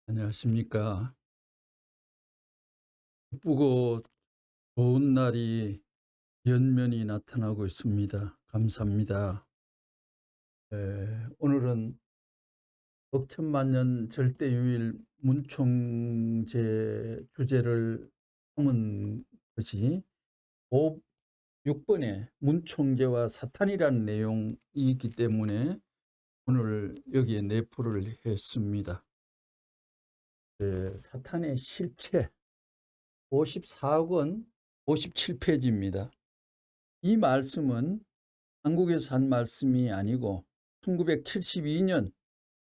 안녕하십니까. 기쁘고 좋은 날이 연면이 나타나고 있습니다. 감사합니다. 오늘은 억천만년 절대유일 문총제 주제를 삼은 것이 6번의 문총제와 사탄이라는 내용이 있기 때문에 오늘 여기에 내포를 했습니다. 사탄의 실체 54권 57페이지입니다. 이 말씀은 한국에서 한 말씀이 아니고 1972년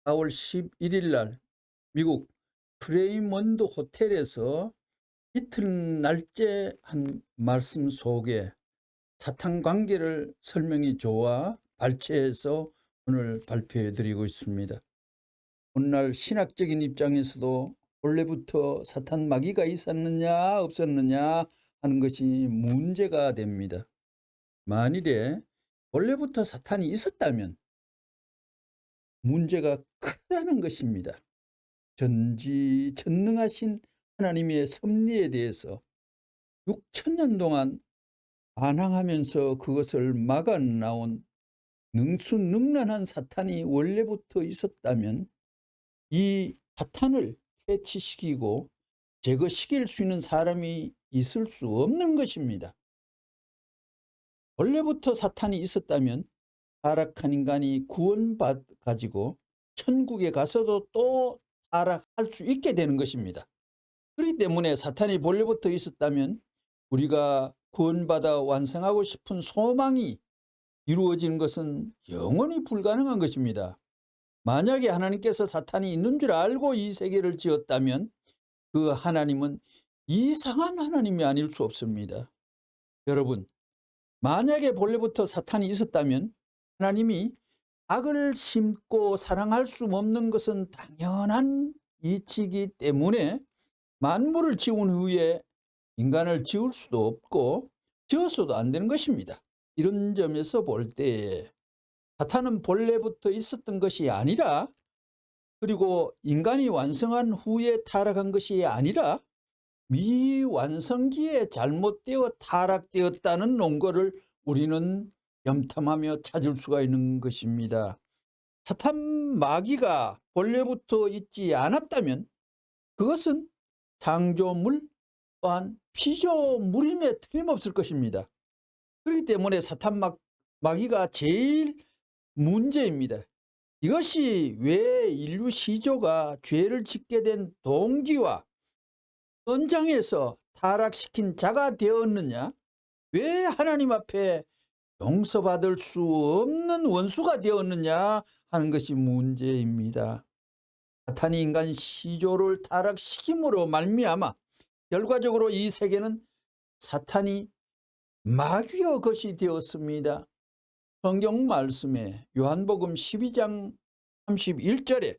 4월 11일 날 미국 프레이먼드 호텔에서 이튿날째 한 말씀 속에 사탄 관계를 설명이 좋아 발췌해서 오늘 발표해 드리고 있습니다. 오늘날 신학적인 입장에서도 원래부터 사탄 마귀가 있었느냐 없었느냐 하는 것이 문제가 됩니다. 만일에 원래부터 사탄이 있었다면 문제가 크다는 것입니다. 전지전능하신 하나님의 섭리에 대해서 6천년 동안 반항하면서 그것을 막아나온 능수능란한 사탄이 원래부터 있었다면 이 사탄을 해치시키고 제거시킬 수 있는 사람이 있을 수 없는 것입니다. 원래부터 사탄이 있었다면 타락한 인간이 구원받아가지고 천국에 가서도 또 타락할 수 있게 되는 것입니다. 그렇기 때문에 사탄이 원래부터 있었다면 우리가 구원받아 완성하고 싶은 소망이 이루어지는 것은 영원히 불가능한 것입니다. 만약에 하나님께서 사탄이 있는 줄 알고 이 세계를 지었다면 그 하나님은 이상한 하나님이 아닐 수 없습니다. 여러분, 만약에 본래부터 사탄이 있었다면 하나님이 악을 심고 사랑할 수 없는 것은 당연한 이치이기 때문에 만물을 지은 후에 인간을 지을 수도 없고 지어서도 안 되는 것입니다. 이런 점에서 볼 때 사탄은 본래부터 있었던 것이 아니라, 그리고 인간이 완성한 후에 타락한 것이 아니라 미완성기에 잘못되어 타락되었다는 논거를 우리는 염탐하며 찾을 수가 있는 것입니다. 사탄 마귀가 본래부터 있지 않았다면 그것은 창조물 또한 피조물임에 틀림없을 것입니다. 그렇기 때문에 사탄 마귀가 제일 문제입니다. 이것이 왜 인류 시조가 죄를 짓게 된 동기와 현장에서 타락시킨 자가 되었느냐, 왜 하나님 앞에 용서받을 수 없는 원수가 되었느냐 하는 것이 문제입니다. 사탄이 인간 시조를 타락시킴으로 말미암아 결과적으로 이 세계는 사탄이 마귀의 것이 되었습니다. 성경 말씀에 요한복음 12장 31절에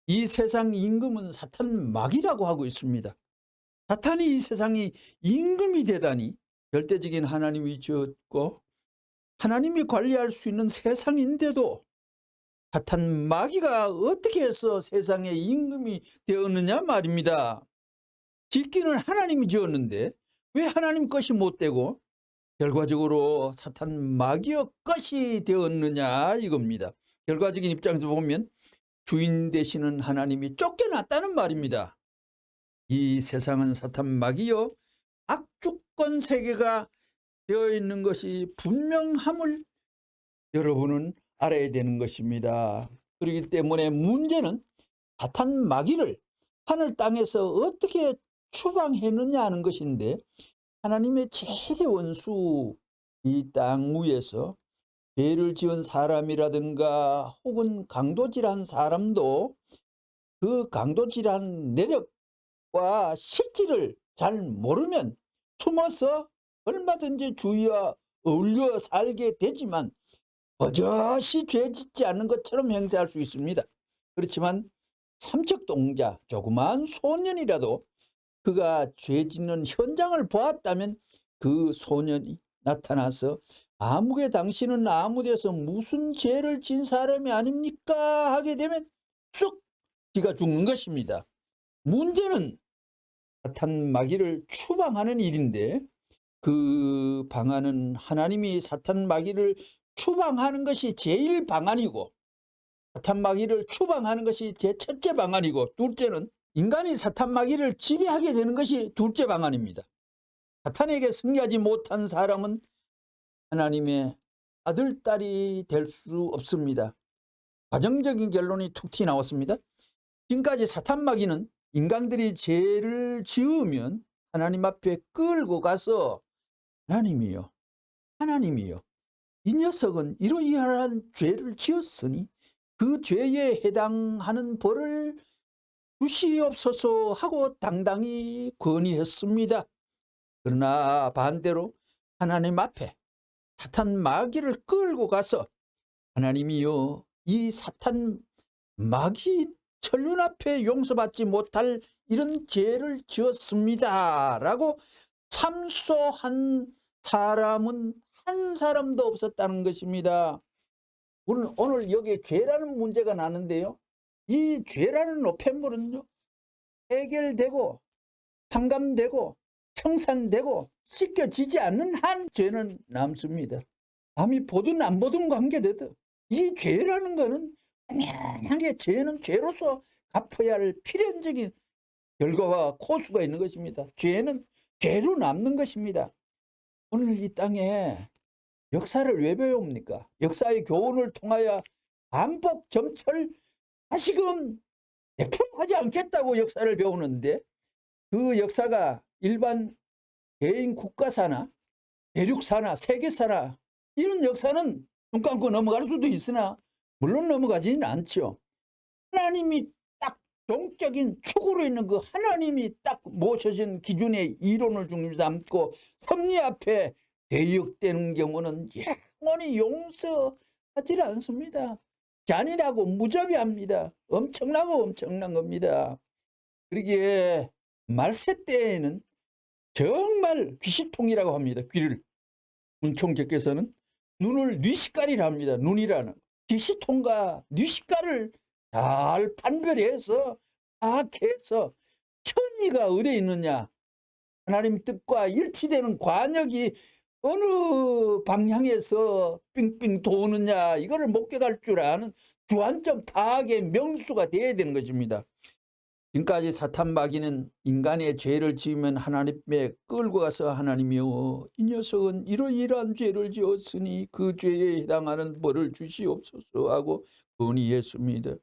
이 세상 임금은 사탄 마귀라고 하고 있습니다. 사탄이 이 세상이 임금이 되다니, 절대적인 하나님이 지었고 하나님이 관리할 수 있는 세상인데도 사탄 마귀가 어떻게 해서 세상의 임금이 되었느냐 말입니다. 짓기는 하나님이 지었는데 왜 하나님 것이 못 되고 결과적으로 사탄 마귀의 것이 되었느냐 이겁니다. 결과적인 입장에서 보면 주인 되시는 하나님이 쫓겨났다는 말입니다. 이 세상은 사탄 마귀여 악주권 세계가 되어 있는 것이 분명함을 여러분은 알아야 되는 것입니다. 그렇기 때문에 문제는 사탄 마귀를 하늘 땅에서 어떻게 추방했느냐 하는 것인데, 하나님의 제일의 원수 이 땅 위에서 죄를 지은 사람이라든가 혹은 강도질한 사람도 그 강도질한 내력과 실질을 잘 모르면 숨어서 얼마든지 주위와 어울려 살게 되지만 버젓이 죄 짓지 않는 것처럼 행세할 수 있습니다. 그렇지만 삼척동자 조그마한 소년이라도 그가 죄 짓는 현장을 보았다면 그 소년이 나타나서 아무개 당신은 아무 데서 무슨 죄를 진 사람이 아닙니까? 하게 되면 쑥 기가 죽는 것입니다. 문제는 사탄 마귀를 추방하는 일인데 그 방안은 하나님이 사탄 마귀를 추방하는 것이 제일 방안이고 사탄 마귀를 추방하는 것이 제 첫째 방안이고 둘째는 인간이 사탄 마귀를 지배하게 되는 것이 둘째 방안입니다. 사탄에게 승리하지 못한 사람은 하나님의 아들, 딸이 될 수 없습니다. 과정적인 결론이 툭 튀어나왔습니다. 지금까지 사탄 마귀는 인간들이 죄를 지으면 하나님 앞에 끌고 가서 하나님이요, 이 녀석은 이러이러한 죄를 지었으니 그 죄에 해당하는 벌을 주시옵소서 하고 당당히 건의했습니다. 그러나 반대로 하나님 앞에 사탄 마귀를 끌고 가서 하나님이요, 이 사탄 마귀 천륜 앞에 용서받지 못할 이런 죄를 지었습니다 라고 참소한 사람은 한 사람도 없었다는 것입니다. 오늘 여기에 죄라는 문제가 나는데요, 이 죄라는 노폐물은요 해결되고 상감되고 청산되고 씻겨지지 않는 한 죄는 남습니다. 남이 보든 안 보든 관계되듯 이 죄라는 거는 당연하게 죄는 죄로서 갚아야 할 필연적인 결과와 코수가 있는 것입니다. 죄는 죄로 남는 것입니다. 오늘 이 땅에 역사를 왜 배웁니까? 역사의 교훈을 통하여 반복 점철 다시금 100% 하지 않겠다고 역사를 배우는데 그 역사가 일반 개인 국가사나 대륙사나 세계사나 이런 역사는 눈 감고 넘어갈 수도 있으나 물론 넘어가지는 않죠. 하나님이 딱 종적인 축으로 있는 그 하나님이 딱 모셔진 기준의 이론을 중심 삼고 섭리 앞에 대역되는 경우는 영원히 용서하지 않습니다. 잔인하고 무자비합니다. 엄청난 겁니다. 그러기에 말세 때에는 정말 귀시통이라고 합니다. 귀를. 문총재께서는 눈을 뉘시깔이라 합니다. 눈이라는 귀시통과 뉘시깔을 잘 판별해서 파악해서 천의가 어디에 있느냐, 하나님 뜻과 일치되는 관역이 어느 방향에서 빙빙 도느냐, 이거를 목격할 줄 아는 주안점 파악의 명수가 되어야 되는 것입니다. 지금까지 사탄 마귀는 인간의 죄를 지으면 하나님께 끌고 가서 하나님이여, 이 녀석은 이러이러한 죄를 지었으니 그 죄에 해당하는 벌을 주시옵소서 하고 건의했습니다.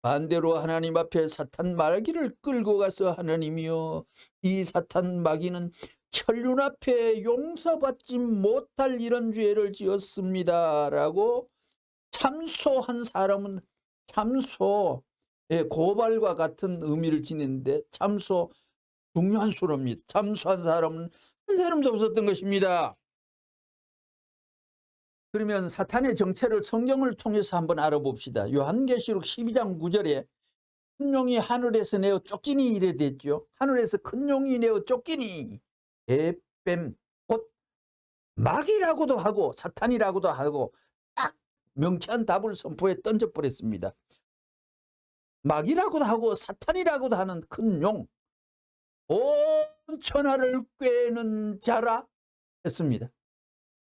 반대로 하나님 앞에 사탄 마귀를 끌고 가서 하나님이여, 이 사탄 마귀는 천륜 앞에 용서받지 못할 이런 죄를 지었습니다 라고 참소한 사람은 참소, 고발과 같은 의미를 지니는데 참소 중요한 수로입니다. 참소한 사람은 한 사람도 없었던 것입니다. 그러면 사탄의 정체를 성경을 통해서 한번 알아봅시다. 요한계시록 12장 9절에 큰 용이 하늘에서 내어 쫓기니 이래 됐죠. 하늘에서 큰 용이 내어 쫓기니, 대뱀 곧 마귀라고도 하고 사탄이라고도 하고 딱 명쾌한 답을 선포해 던져버렸습니다. 마귀라고도 하고 사탄이라고도 하는 큰 용, 온 천하를 꿰는 자라 했습니다.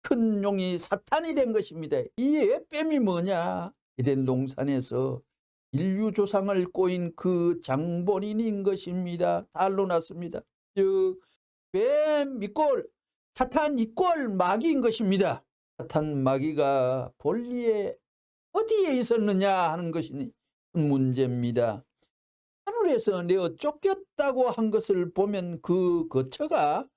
큰 용이 사탄이 된 것입니다. 이 뱀이 뭐냐? 에덴 동산에서 인류 조상을 꼬인 그 장본인인 것입니다. 달로 났습니다. 뱀 이꼴 사탄 이꼴 마귀인 것입니다. 사탄 마귀가 본리에 어디에 있었느냐 하는 것이 큰 문제입니다. 하늘에서 내어 쫓겼다고 한 것을 보면 그 거처가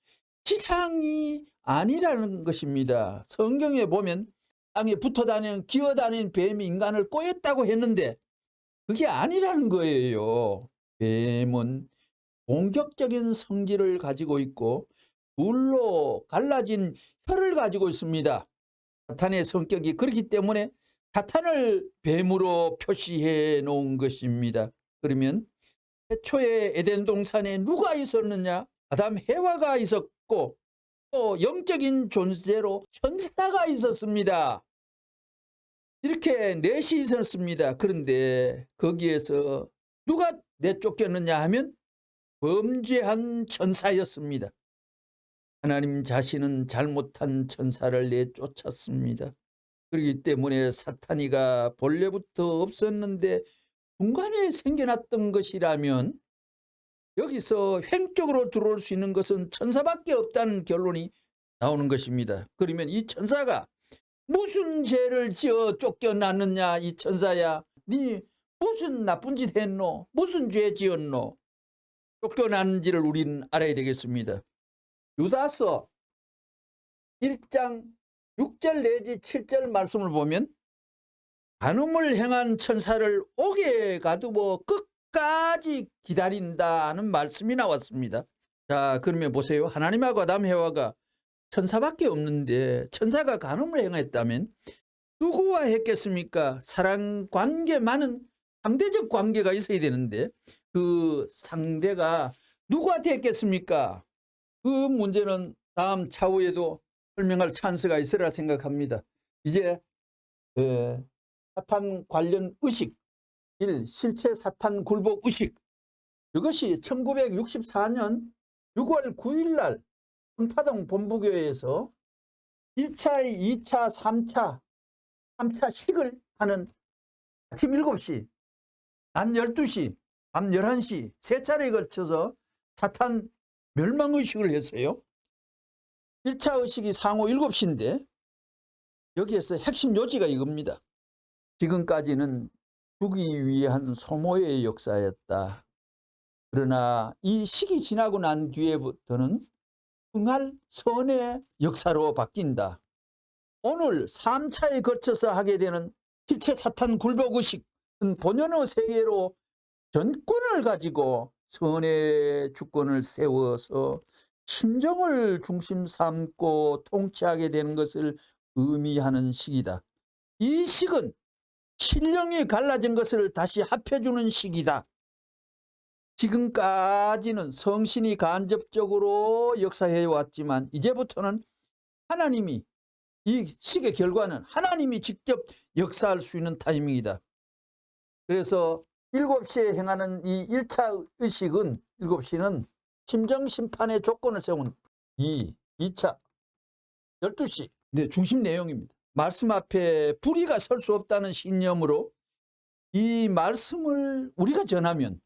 지상이 아니라는 것입니다. 성경에 보면 땅에 붙어다니는 기어다니는 뱀이 인간을 꼬였다고 했는데 그게 아니라는 거예요. 뱀은 공격적인 성질을 가지고 있고 둘로 갈라진 혀를 가지고 있습니다. 사탄의 성격이 그렇기 때문에 사탄을 뱀으로 표시해 놓은 것입니다. 그러면 최초의 에덴 동산에 누가 있었느냐? 아담 해와가 있었고 또 영적인 존재로 천사가 있었습니다. 이렇게 넷이 있었습니다. 그런데 거기에서 누가 내쫓겼느냐 하면 범죄한 천사였습니다. 하나님 자신은 잘못한 천사를 내쫓았습니다. 그렇기 때문에 사탄이가 본래부터 없었는데 중간에 생겨났던 것이라면 여기서 횡적으로 들어올 수 있는 것은 천사밖에 없다는 결론이 나오는 것입니다. 그러면 이 천사가 무슨 죄를 지어 쫓겨났느냐. 이 천사야, 네 무슨 나쁜 짓 했노? 무슨 죄 지었노? 쫓겨났는지를 우리는 알아야 되겠습니다. 유다서 1장 6절 내지 7절 말씀을 보면 간음을 행한 천사를 옥에 가두어 끝까지 기다린다는 말씀이 나왔습니다. 자, 그러면 보세요. 하나님하고 아담 해와가 천사밖에 없는데 천사가 간음을 행했다면 누구와 했겠습니까? 사랑 관계만은 상대적 관계가 있어야 되는데 그 상대가 누구한테 했겠습니까? 그 문제는 다음 차후에도 설명할 찬스가 있으리라 생각합니다. 이제 사탄 관련 의식 1. 실체 사탄 굴복 의식. 이것이 1964년 6월 9일 날 흥파동 본부교회에서 1차, 2차, 3차 식을 하는 아침 7시, 낮 12시, 밤 11시 세 차례에 걸쳐서 사탄 멸망의식을 했어요. 1차 의식이 상호 7시인데 여기에서 핵심 요지가 이겁니다. 지금까지는 죽이기 위한 소모의 역사였다. 그러나 이 시기 지나고 난 뒤에부터는 흥할 선의 역사로 바뀐다. 오늘 3차에 거쳐서 하게 되는 실체 사탄 굴복의식은 본연의 세계로 전권을 가지고 선의 주권을 세워서 심정을 중심 삼고 통치하게 되는 것을 의미하는 시기다. 이 식은 신령이 갈라진 것을 다시 합해주는 시기다. 지금까지는 성신이 간접적으로 역사해 왔지만 이제부터는 하나님이, 이 식의 결과는 하나님이 직접 역사할 수 있는 타이밍이다. 그래서 7시에 행하는 이 1차 의식은 7시는 심정심판의 조건을 세운 2차 12시 중심 내용입니다. 말씀 앞에 불의가 설 수 없다는 신념으로 이 말씀을 우리가 전하면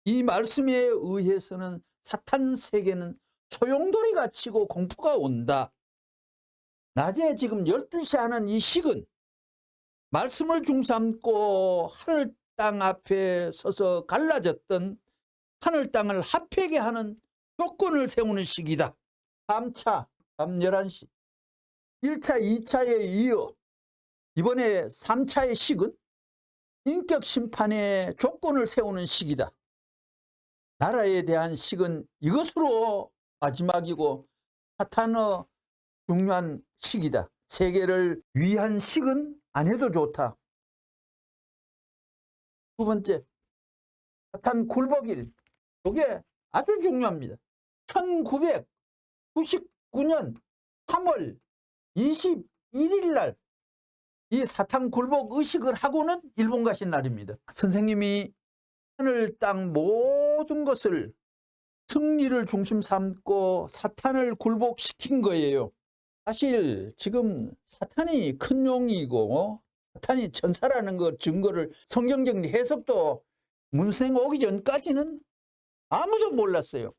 이 말씀에 의해서는 사탄 세계는 소용돌이가 치고 공포가 온다. 낮에 지금 12시 하는 이 식은 말씀을 중삼고 하늘 땅 앞에 서서 갈라졌던 하늘 땅을 합하게 하는 조건을 세우는 시기다. 3차 밤 11시 1차 2차에 이어 이번에 3차의 식은 인격 심판의 조건을 세우는 시기다. 나라에 대한 식은 이것으로 마지막이고 사탄의 중요한 시기다. 세계를 위한 식은 안 해도 좋다. 두 번째, 사탄 굴복일. 이게 아주 중요합니다. 1999년 3월 21일 날 이 사탄 굴복 의식을 하고는 일본 가신 날입니다. 선생님이 하늘 땅 모든 것을 승리를 중심 삼고 사탄을 굴복시킨 거예요. 사실 지금 사탄이 큰 용이고 사탄이 천사라는 것 증거를 성경적 해석도 문생 오기 전까지는 아무도 몰랐어요.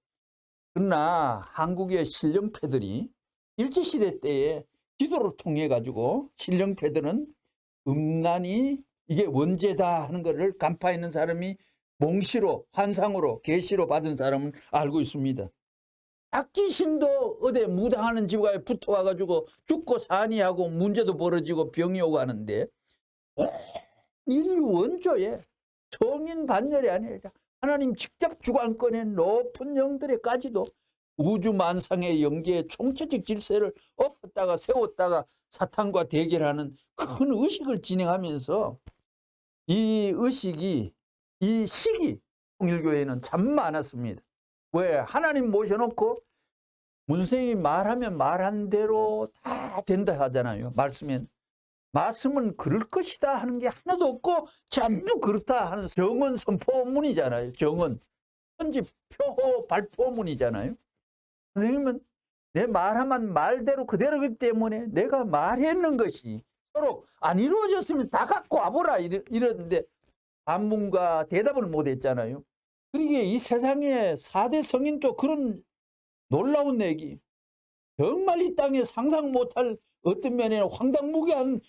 그러나 한국의 신령패들이 일제시대 때에 기도를 통해 가지고 신령패들은 음란이 이게 원죄다 하는 것을 간파하는 사람이 몽시로 환상으로 계시로 받은 사람은 알고 있습니다. 악귀신도 어디 무당하는 집에 붙어와 가지고 죽고 사니 하고 문제도 벌어지고 병이 오고 하는데 인류 원조에 성인 반열이 아니라 하나님 직접 주관권의 높은 영들에까지도 우주만상의 영계의 총체적 질서를 엎었다가 세웠다가 사탄과 대결하는 큰 의식을 진행하면서 이 의식이 이 시기 통일교회는 참 많았습니다. 왜? 하나님 모셔놓고 선생님이 말하면 말한 대로 다 된다 하잖아요. 말씀은 그럴 것이다 하는 게 하나도 없고 전부 그렇다 하는 정언 선포문이잖아요. 정언, 편지, 표호, 발표문이잖아요. 선생님은 내 말하면 말대로 그대로기 때문에 내가 말했는 것이 서로 안 이루어졌으면 다 갖고 와보라 이러는데 반문과 대답을 못했잖아요. 그러기에 이 세상에 4대 성인도 그런 놀라운 얘기, 정말 이 땅에 상상 못할 어떤 면에는 황당무계한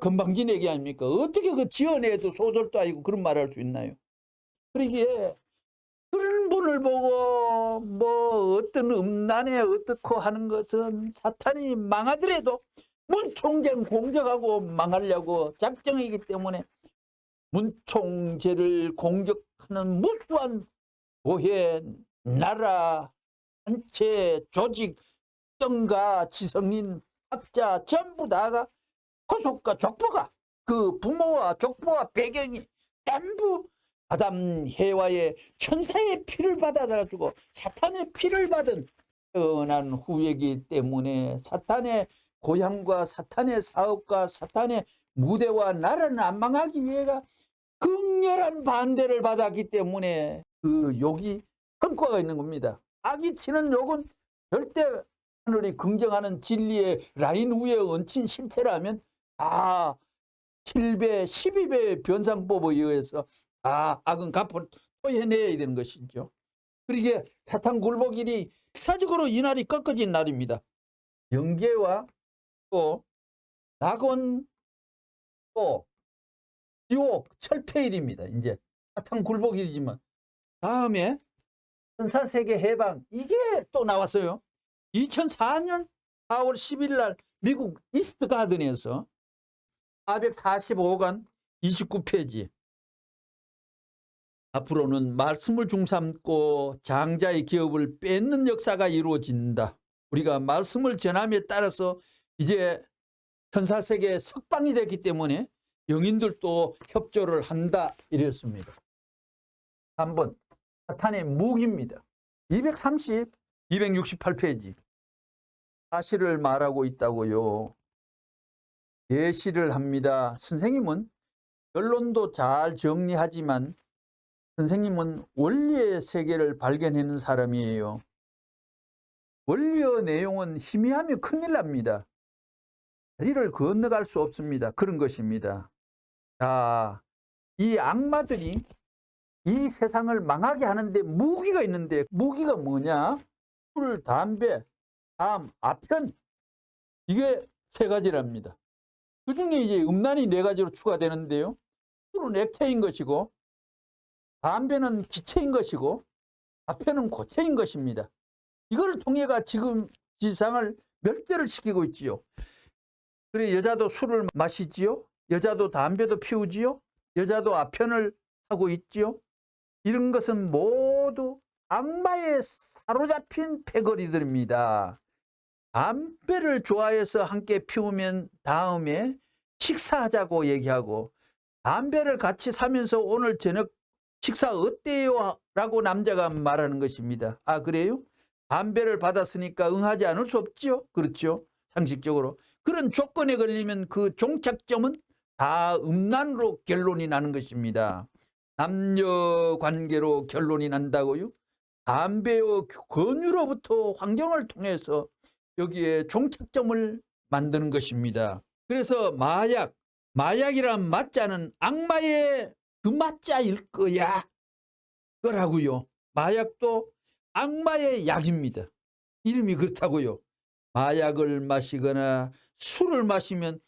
건방진 얘기 아닙니까? 어떻게 그 지어내도 소설도 아니고 그런 말을 할 수 있나요? 그러기에 그런 분을 보고 뭐 어떤 음란에 어떻고 하는 것은 사탄이 망하더라도 문총재는 공격하고 망하려고 작정이기 때문에 문총재를 공격하는 무수한 교회, 나라, 단체, 조직, 정가, 지성인, 학자 전부 다가 토속과 족보가 그 부모와 족보와 배경이 전부 아담 해와의 천사의 피를 받아가지고 사탄의 피를 받은 태어난 후이기 때문에 사탄의 고향과 사탄의 사업과 사탄의 무대와 나라는 안 망하기 위해가 극렬한 반대를 받았기 때문에 그 욕이 성과가 있는 겁니다. 악이 치는 욕은 절대 하늘이 긍정하는 진리의 라인 위에 얹힌 실체라면 다 7배, 12배의 변상법에 의해서 다 악은 갚아 토해내야 되는 것이죠. 그러기에 사탄 굴복일이 역사적으로 이날이 꺾어진 날입니다. 영계와 또 낙원 또 지옥 철폐일입니다. 이제 사탄 굴복일이지만 다음에 천사세계 해방 이게 또 나왔어요. 2004년 4월 10일 날 미국 이스트 가든에서 445간 29페이지 앞으로는 말씀을 중삼고 장자의 기업을 뺏는 역사가 이루어진다. 우리가 말씀을 전함에 따라서 이제 천사세계 석방이 됐기 때문에 영인들도 협조를 한다 이랬습니다. 3번 사탄의 무기입니다. 230, 268페이지 사실을 말하고 있다고요. 예시를 합니다. 선생님은 결론도 잘 정리하지만 선생님은 원리의 세계를 발견하는 사람이에요. 원리의 내용은 희미하면 큰일 납니다. 다리를 건너갈 수 없습니다. 그런 것입니다. 자, 이 악마들이 이 세상을 망하게 하는데 무기가 있는데 무기가 뭐냐? 술, 담배, 담, 아편 이게 세 가지랍니다. 그 중에 이제 음란이 네 가지로 추가되는데요. 술은 액체인 것이고 담배는 기체인 것이고 아편은 고체인 것입니다. 이걸 통해가 지금 지상을 멸대를 시키고 있지요. 그래 여자도 술을 마시지요. 여자도 담배도 피우지요. 여자도 아편을 하고 있지요. 이런 것은 모두 악마에 사로잡힌 패거리들입니다. 담배를 좋아해서 함께 피우면 다음에 식사하자고 얘기하고 담배를 같이 사면서 오늘 저녁 식사 어때요? 라고 남자가 말하는 것입니다. 아 그래요? 담배를 받았으니까 응하지 않을 수 없죠. 그렇죠. 상식적으로. 그런 조건에 걸리면 그 종착점은 다 음란으로 결론이 나는 것입니다. 남녀 관계로 결론이 난다고요? 담배의 권유로부터 환경을 통해서 여기에 종착점을 만드는 것입니다. 그래서 마약이란 맞자는 악마의 그 맞자일 거야. 그거라고요. 마약도 악마의 약입니다. 이름이 그렇다고요. 마약을 마시거나 술을 마시면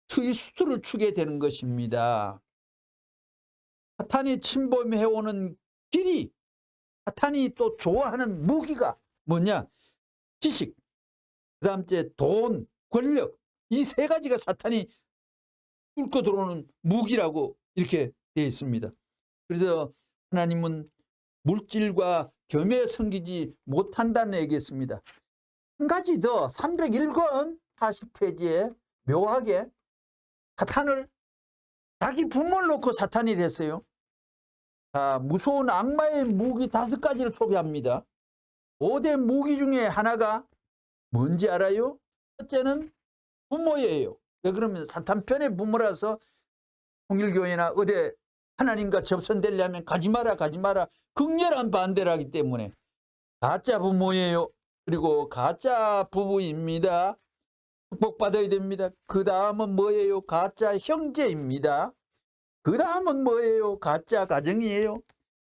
트위스트를 추게 되는 것입니다. 사탄이 침범해오는 길이 사탄이 또 좋아하는 무기가 뭐냐? 지식, 그 다음째 돈, 권력 이 세 가지가 사탄이 뚫고 들어오는 무기라고 이렇게 되어 있습니다. 그래서 하나님은 물질과 겸해 섬기지 못한다는 얘기했습니다. 한 가지 더 301권 40페이지에 묘하게 사탄을 자기 부모를 놓고 사탄이 했어요. 자, 무서운 악마의 무기 5가지를 소개합니다. 5대 무기 중에 하나가 뭔지 알아요? 첫째는 부모예요. 왜 그러면 사탄 편의 부모라서 통일교회나 어디 하나님과 접선되려면 가지 마라 가지 마라 극렬한 반대를 하기 때문에 가짜 부모예요. 그리고 가짜 부부입니다. 축복받아야 됩니다. 그 다음은 뭐예요? 가짜 형제입니다. 그 다음은 뭐예요? 가짜 가정이에요.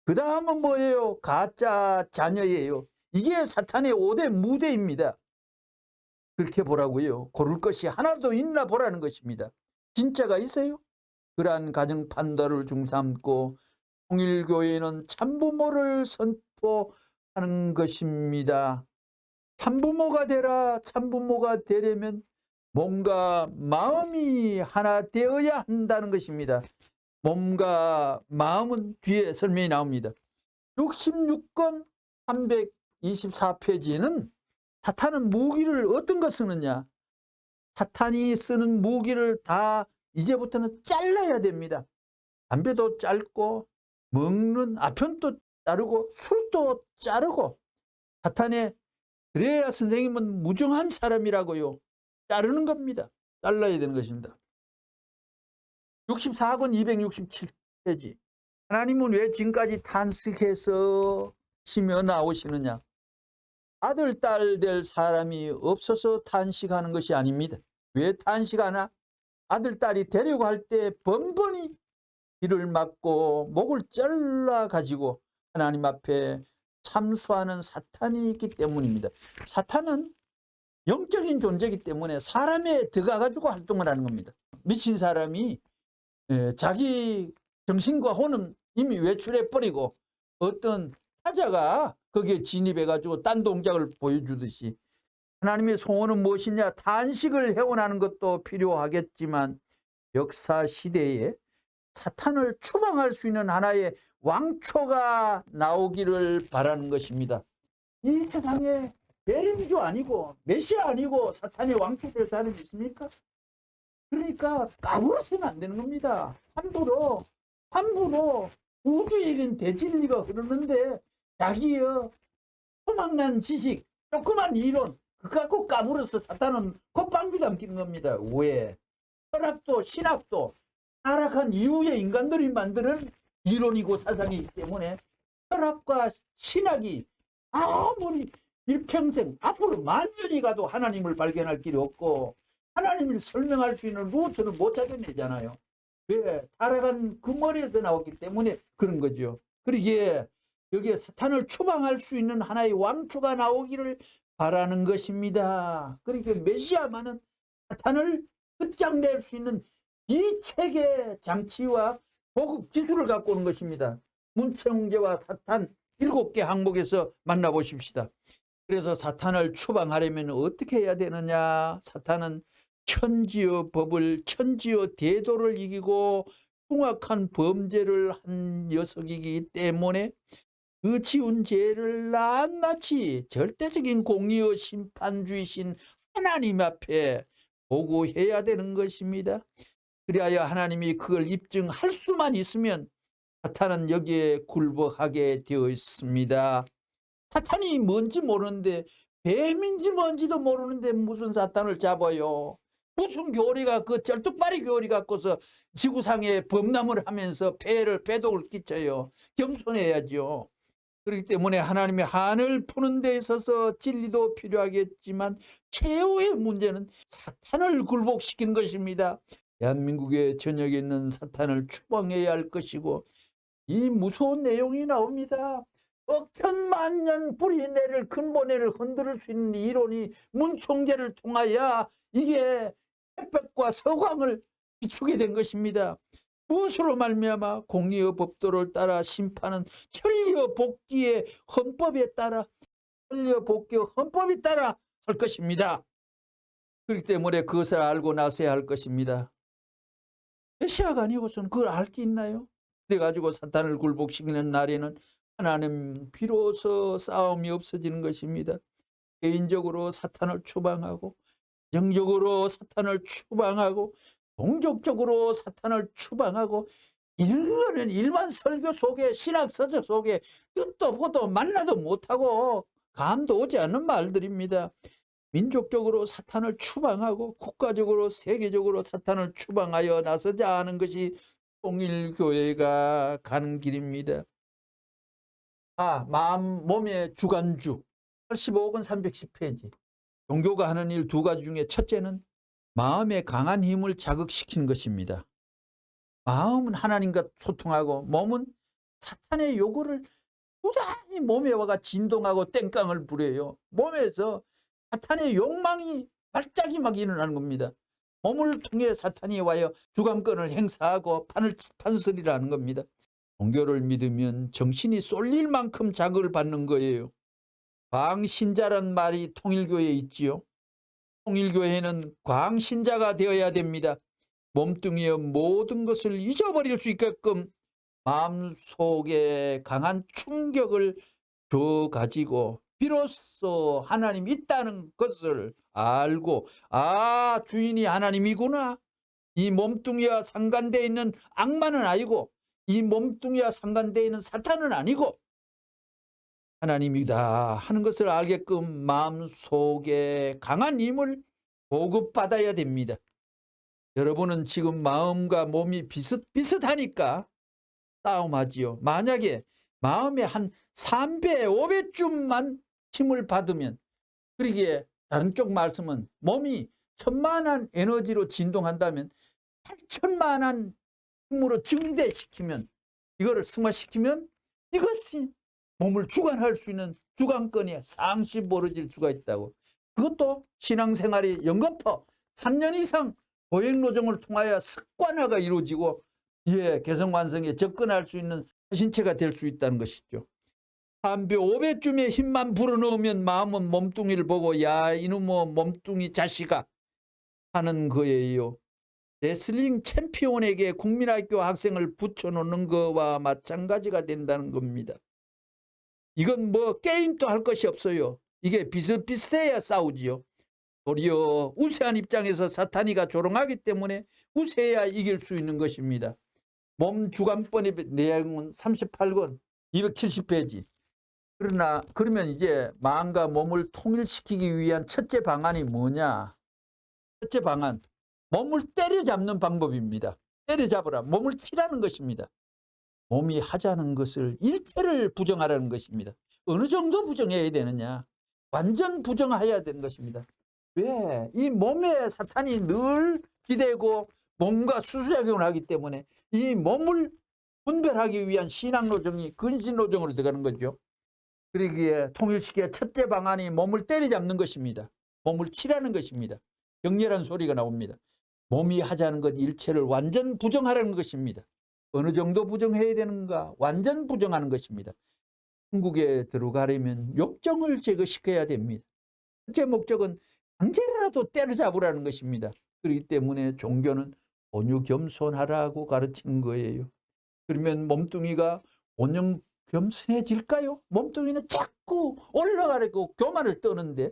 그 다음은 뭐예요? 가짜 자녀예요. 이게 사탄의 5대 무대입니다. 그렇게 보라고요. 고를 것이 하나도 있나 보라는 것입니다. 진짜가 있어요? 그러한 가정 판도를 중삼고 통일교회는 참부모를 선포하는 것입니다. 참부모가 되라. 참부모가 되려면 몸과 마음이 하나 되어야 한다는 것입니다. 몸과 마음은 뒤에 설명이 나옵니다. 66권 324페이지는 사탄은 무기를 어떤 거 쓰느냐? 사탄이 쓰는 무기를 다 이제부터는 잘라야 됩니다. 담배도 짧고 먹는 아편도 자르고 술도 자르고 사탄의 그래야 선생님은 무정한 사람이라고요. 자르는 겁니다. 잘라야 되는 것입니다. 64권 267페이지 하나님은 왜 지금까지 탄식해서 치며 나오시느냐? 아들, 딸 될 사람이 없어서 탄식하는 것이 아닙니다. 왜 탄식하나? 아들, 딸이 되려고 할 때 번번이 귀를 막고 목을 잘라가지고 하나님 앞에 참수하는 사탄이 있기 때문입니다. 사탄은 영적인 존재이기 때문에 사람에 들어가가지고 활동을 하는 겁니다. 미친 사람이 자기 정신과 혼은 이미 외출해버리고 어떤 타자가 거기에 진입해가지고 딴 동작을 보여주듯이 하나님의 소원은 무엇이냐? 탄식을 해원하는 것도 필요하겠지만 역사 시대에 사탄을 추방할 수 있는 하나의 왕초가 나오기를 바라는 것입니다. 이 세상에 베림주 아니고 메시아 아니고 사탄의 왕초 될 사람이 있습니까? 그러니까 까불어서는 안 되는 겁니다. 함부로 우주적인 대진리가 흐르는데 자기의 소망난 지식, 조그만 이론 그거 갖고 까불어서 사탄은 콧방귀 담기는 겁니다. 왜? 철학도 신학도 타락한 이후에 인간들이 만드는 이론이고 사상이기 때문에 철학과 신학이 아무리 일평생 앞으로 만년이 가도 하나님을 발견할 길이 없고 하나님을 설명할 수 있는 루트를 못 찾아내잖아요. 왜? 타락한 그 머리에서 나왔기 때문에 그런 거죠. 그러기에 여기에 사탄을 추방할 수 있는 하나의 왕초가 나오기를 바라는 것입니다. 그러니까 메시아만은 사탄을 끝장낼 수 있는 이 체계 장치와 보급 기술을 갖고 오는 것입니다. 문체홍제와 사탄 7개 항목에서 만나보십시다. 그래서 사탄을 추방하려면 어떻게 해야 되느냐? 사탄은 천지의 법을, 천지의 대도를 이기고 흉악한 범죄를 한 녀석이기 때문에 그 지은 죄를 낱낱이 절대적인 공의의 심판주이신 하나님 앞에 보고해야 되는 것입니다. 그리하여 하나님이 그걸 입증할 수만 있으면 사탄은 여기에 굴복하게 되어 있습니다. 사탄이 뭔지 모르는데 뱀인지 뭔지도 모르는데 무슨 사탄을 잡아요. 무슨 교리가 그 쩔뚝발이 교리 갖고서 지구상에 범람을 하면서 배독을 끼쳐요. 겸손해야죠. 그렇기 때문에 하나님의 한을 푸는 데 있어서 진리도 필요하겠지만 최후의 문제는 사탄을 굴복시키는 것입니다. 대한민국의 전역에 있는 사탄을 추방해야 할 것이고 이 무서운 내용이 나옵니다. 억천만년 뿌리내를 근본에를 흔들 수 있는 이론이 문총계를 통하여 이게 햇볕과 서광을 비추게 된 것입니다. 무엇으로 말미암아 공의의 법도를 따라 심판은 천리의 복귀의 헌법에 따라 천리의 복귀의 헌법에 따라 할 것입니다. 그렇기 때문에 그것을 알고 나서야 할 것입니다. 메시아가 아니고서는 그걸 알 게 있나요? 그래가지고 사탄을 굴복시키는 날에는 하나님 비로소 싸움이 없어지는 것입니다. 개인적으로 사탄을 추방하고 정적으로 사탄을 추방하고 종족적으로 사탄을 추방하고 이거는 일반 설교 속에 신학 서적 속에 뜻도 보도 만나도 못하고 감도 오지 않는 말들입니다. 민족적으로 사탄을 추방하고 국가적으로 세계적으로 사탄을 추방하여 나서자 하는 것이 통일교회가 가는 길입니다. 마음 몸의 주관주 85권 310페이지. 종교가 하는 일 두 가지 중에 첫째는 마음의 강한 힘을 자극시키는 것입니다. 마음은 하나님과 소통하고 몸은 사탄의 요구를 부단히 몸에 와가 진동하고 땡깡을 부려요. 몸에서 사탄의 욕망이 발작이 막 일어나는 겁니다. 몸을 통해 사탄이 와요 주관권을 행사하고 판서리를 하는 겁니다. 종교를 믿으면 정신이 쏠릴 만큼 자극을 받는 거예요. 광신자란 말이 통일교회에 있지요. 통일교회는 광신자가 되어야 됩니다. 몸뚱이의 모든 것을 잊어버릴 수 있게끔 마음속에 강한 충격을 줘 가지고 비로소 하나님이 있다는 것을 알고 주인이 하나님이구나. 이 몸뚱이와 상관되어 있는 악마는 아니고 이 몸뚱이와 상관되어 있는 사탄은 아니고 하나님이다 하는 것을 알게끔 마음속에 강한 힘을 보급받아야 됩니다. 여러분은 지금 마음과 몸이 비슷하니까 싸움하지요. 만약에 마음에 한 3배, 5배쯤만 힘을 받으면, 그러기에 다른 쪽 말씀은 몸이 천만한 에너지로 진동한다면 8천만한 힘으로 증대시키면, 이거를 승화시키면 이것이 몸을 주관할 수 있는 주관권이 상시 벌어질 수가 있다고. 그것도 신앙생활이 연거푸 3년 이상 보행노정을 통하여 습관화가 이루어지고 개성완성에 접근할 수 있는 신체가 될 수 있다는 것이죠. 3배, 5배쯤의 힘만 불어넣으면 마음은 몸뚱이를 보고 야 이놈의 몸뚱이 자식아 하는 거예요. 레슬링 챔피언에게 국민학교 학생을 붙여놓는 거와 마찬가지가 된다는 겁니다. 이건 뭐 게임도 할 것이 없어요. 이게 비슷비슷해야 싸우지요. 도리어 우세한 입장에서 사탄이가 조롱하기 때문에 우세해야 이길 수 있는 것입니다. 몸 주관법의 내용은 38권 270페이지. 그러면 이제 마음과 몸을 통일시키기 위한 첫째 방안이 뭐냐? 첫째 방안, 몸을 때려잡는 방법입니다. 때려잡으라, 몸을 치라는 것입니다. 몸이 하자는 것을 일체를 부정하라는 것입니다. 어느 정도 부정해야 되느냐? 완전 부정해야 되는 것입니다. 왜? 이 몸에 사탄이 늘 기대고 몸과 수수작용을 하기 때문에 이 몸을 분별하기 위한 신앙노정이 근신노정으로 들어가는 거죠. 그러기에 통일시키기의 첫째 방안이 몸을 때려잡는 것입니다. 몸을 치라는 것입니다. 격렬한 소리가 나옵니다. 몸이 하자는 것 일체를 완전 부정하라는 것입니다. 어느 정도 부정해야 되는가? 완전 부정하는 것입니다. 천국에 들어가려면 욕정을 제거시켜야 됩니다. 첫째 목적은 강제로라도 때려잡으라는 것입니다. 그렇기 때문에 종교는 온유 겸손하라고 가르치는 거예요. 그러면 몸뚱이가 온유 겸손해질까요? 몸뚱이는 자꾸 올라가려고 교만을 떠는데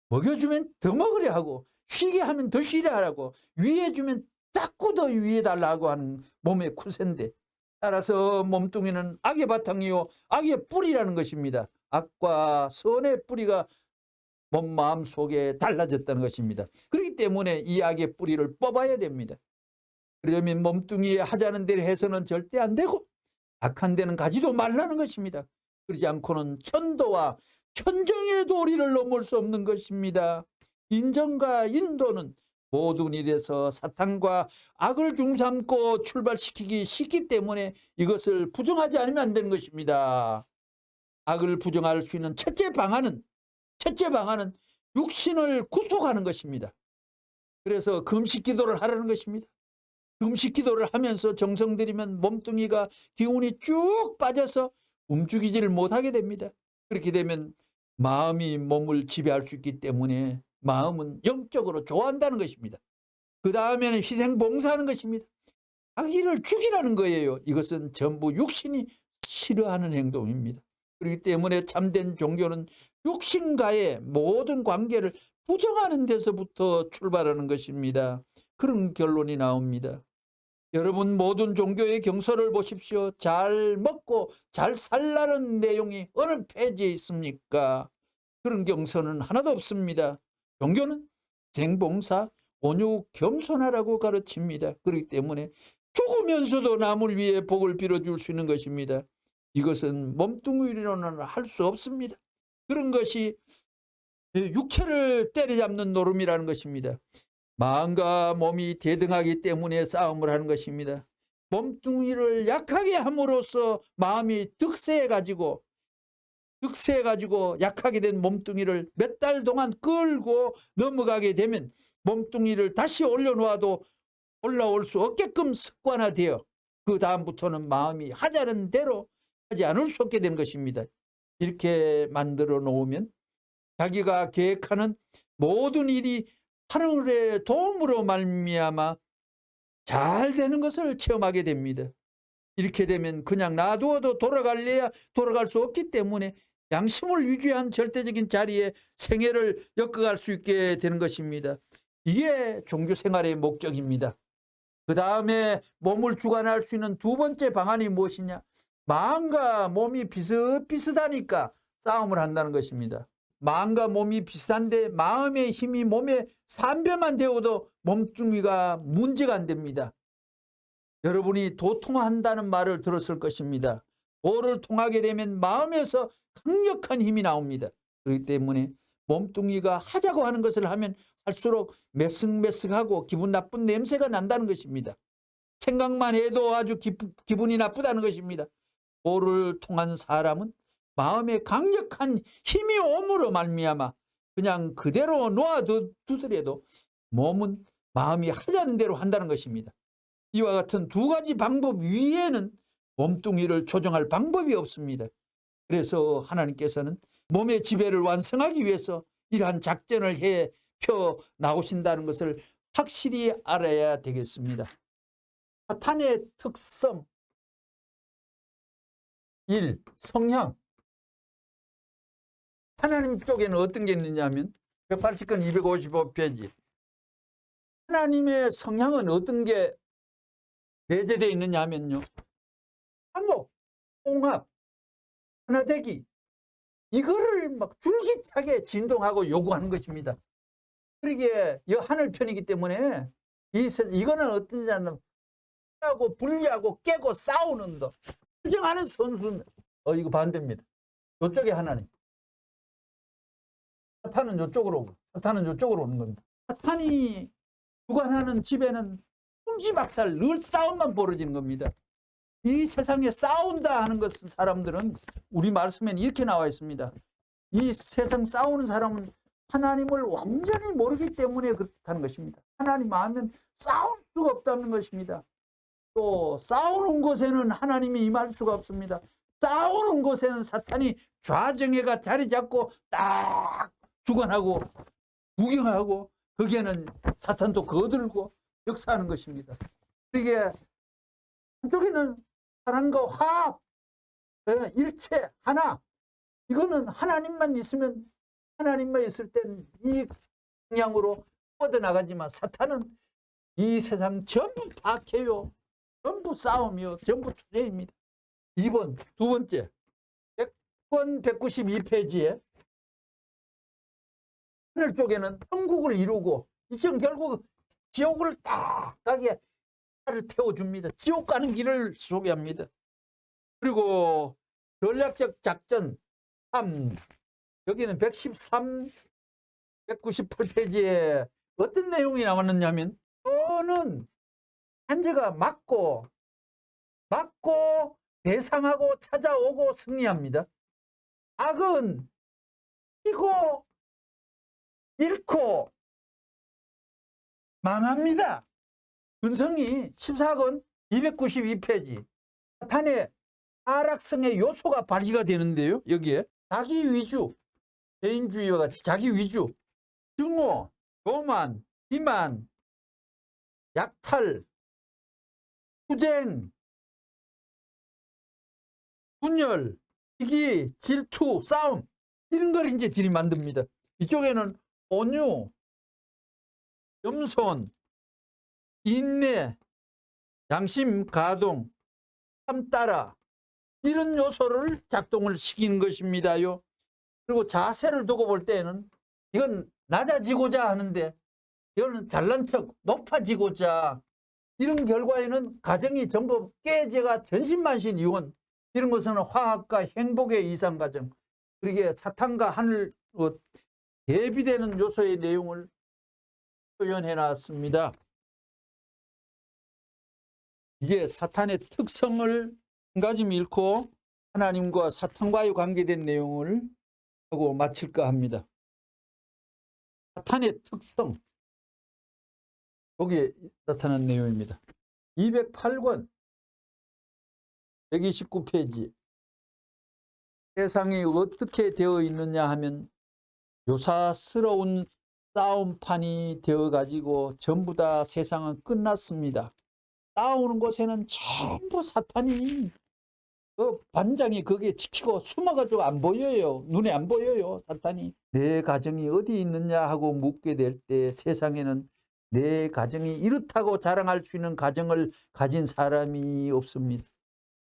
먹여주면 더 먹으려 하고 쉬게 하면 더 쉬려 하라고 위해 주면 자꾸 더 위해 달라고 하는 몸의 쿠세인데, 따라서 몸뚱이는 악의 바탕이요 악의 뿌리라는 것입니다. 악과 선의 뿌리가 몸 마음속에 달라졌다는 것입니다. 그렇기 때문에 이 악의 뿌리를 뽑아야 됩니다. 그러면 몸뚱이에 하자는 대로 해서는 절대 안 되고 악한 데는 가지도 말라는 것입니다. 그러지 않고는 천도와 천정의 도리를 넘을 수 없는 것입니다. 인정과 인도는 모든 일에서 사탄과 악을 중삼고 출발시키기 쉽기 때문에 이것을 부정하지 않으면 안 되는 것입니다. 악을 부정할 수 있는 첫째 방안은 육신을 구속하는 것입니다. 그래서 금식 기도를 하라는 것입니다. 금식 기도를 하면서 정성 들이면 몸뚱이가 기운이 쭉 빠져서 움직이지를 못하게 됩니다. 그렇게 되면 마음이 몸을 지배할 수 있기 때문에 마음은 영적으로 좋아한다는 것입니다. 그 다음에는 희생 봉사하는 것입니다. 자기를 죽이라는 거예요. 이것은 전부 육신이 싫어하는 행동입니다. 그렇기 때문에 참된 종교는 육신과의 모든 관계를 부정하는 데서부터 출발하는 것입니다. 그런 결론이 나옵니다. 여러분 모든 종교의 경서를 보십시오. 잘 먹고 잘 살라는 내용이 어느 페이지에 있습니까? 그런 경선은 하나도 없습니다. 종교는 생봉사, 온유, 겸손하라고 가르칩니다. 그렇기 때문에 죽으면서도 남을 위해 복을 빌어줄 수 있는 것입니다. 이것은 몸뚱이로는 할 수 없습니다. 그런 것이 육체를 때려잡는 노름이라는 것입니다. 마음과 몸이 대등하기 때문에 싸움을 하는 것입니다. 몸뚱이를 약하게 함으로써 마음이 득세해가지고 약하게 된 몸뚱이를 몇 달 동안 끌고 넘어가게 되면 몸뚱이를 다시 올려놓아도 올라올 수 없게끔 습관화되어 그 다음부터는 마음이 하자는 대로 하지 않을 수 없게 되는 것입니다. 이렇게 만들어 놓으면 자기가 계획하는 모든 일이 하늘의 도움으로 말미암아 잘 되는 것을 체험하게 됩니다. 이렇게 되면 그냥 놔두어도 돌아갈래야 돌아갈 수 없기 때문에 양심을 유지한 절대적인 자리에 생애를 엮어갈 수 있게 되는 것입니다. 이게 종교 생활의 목적입니다. 그 다음에 몸을 주관할 수 있는 두 번째 방안이 무엇이냐? 마음과 몸이 비슷비슷하니까 싸움을 한다는 것입니다. 마음과 몸이 비슷한데 마음의 힘이 몸에 3배만 되어도 몸뚱이가 문제가 안 됩니다. 여러분이 도통한다는 말을 들었을 것입니다. 도를 통하게 되면 마음에서 강력한 힘이 나옵니다. 그렇기 때문에 몸뚱이가 하자고 하는 것을 하면 할수록 메쓱메쓱하고 기분 나쁜 냄새가 난다는 것입니다. 생각만 해도 아주 기분이 나쁘다는 것입니다. 도를 통한 사람은 마음에 강력한 힘이 옴으로 말미암아 그냥 그대로 놓아두더라도 몸은 마음이 하자는 대로 한다는 것입니다. 이와 같은 두 가지 방법 위에는 몸뚱이를 조정할 방법이 없습니다. 그래서 하나님께서는 몸의 지배를 완성하기 위해서 이러한 작전을 해 펴 나오신다는 것을 확실히 알아야 되겠습니다. 사탄의 특성 1. 성향. 하나님 쪽에는 어떤 게 있느냐 하면 180권 255페이지 하나님의 성향은 어떤 게 내재되어 있느냐 하면요, 화목, 통합, 하나되기, 이거를 막 줄기차게 진동하고 요구하는 것입니다. 그러기에 하늘편이기 때문에 이거는 어떠냐면 하고 분리하고 깨고 싸우는 거, 투쟁하는 선수는 이거 반대입니다. 이쪽에 하나님, 사탄은 이쪽으로 오는 겁니다. 사탄이 주관하는 집에는 흠지박살 늘 싸움만 벌어지는 겁니다. 이 세상에 싸운다 하는 것은 사람들은 우리 말씀에는 이렇게 나와 있습니다. 이 세상 싸우는 사람은 하나님을 완전히 모르기 때문에 그렇다는 것입니다. 하나님 알면 싸울 수가 없다는 것입니다. 또 싸우는 곳에는 하나님이 임할 수가 없습니다. 싸우는 곳에는 사탄이 좌정예가 자리 잡고 딱 주관하고 구경하고 거기에는 사탄도 거들고 역사하는 것입니다. 이게 한쪽에는 사랑과 화합, 일체, 하나, 이거는 하나님만 있으면, 하나님만 있을 때는 이 방향으로 뻗어나가지만 사탄은 이 세상 전부 박해요, 전부 싸움이요, 전부 투쟁입니다. 2번, 두 번째 100권 192페이지에 하늘 쪽에는 천국을 이루고 이쯤 결국 지옥을 딱 가게 차를 태워줍니다. 지옥 가는 길을 소개합니다. 그리고 전략적 작전 3, 여기는 113, 198페이지에 어떤 내용이 나왔느냐면 너는 한제가 맞고 대상하고 찾아오고 승리합니다. 악은 이고 잃고 망합니다. 근성이 14권 292페이지 사탄의 하락성의 요소가 발휘가 되는데요. 여기에 자기 위주, 개인주의와 같이 자기 위주, 증오, 교만, 기만, 약탈, 투쟁, 분열, 시기, 질투, 싸움, 이런 걸 이제 들이만듭니다. 이쪽에는 온유, 겸손, 인내, 양심, 가동, 참 따라, 이런 요소를 작동을 시키는 것입니다요. 그리고 자세를 두고 볼 때는 이건 낮아지고자 하는데 이거는 잘난 척 높아지고자, 이런 결과에는 가정이 전부 깨져가 전신만신 이혼, 이런 것은 화합과 행복의 이상가정, 그러기에 사탄과 하늘 대비되는 요소의 내용을 표현해 놨습니다. 이게 사탄의 특성을 한 가지 읽고 하나님과 사탄과의 관계된 내용을 하고 마칠까 합니다. 사탄의 특성, 여기에 나타난 내용입니다. 208권 129페이지. 세상이 어떻게 되어 있느냐 하면 요사스러운 싸움판이 되어 가지고 전부 다 세상은 끝났습니다. 싸우는 곳에는 전부 사탄이 반장이 거기에 지키고 숨어가지고 안 보여요. 눈에 안 보여요. 사탄이. 내 가정이 어디 있느냐 하고 묻게 될 때 세상에는 내 가정이 이렇다고 자랑할 수 있는 가정을 가진 사람이 없습니다.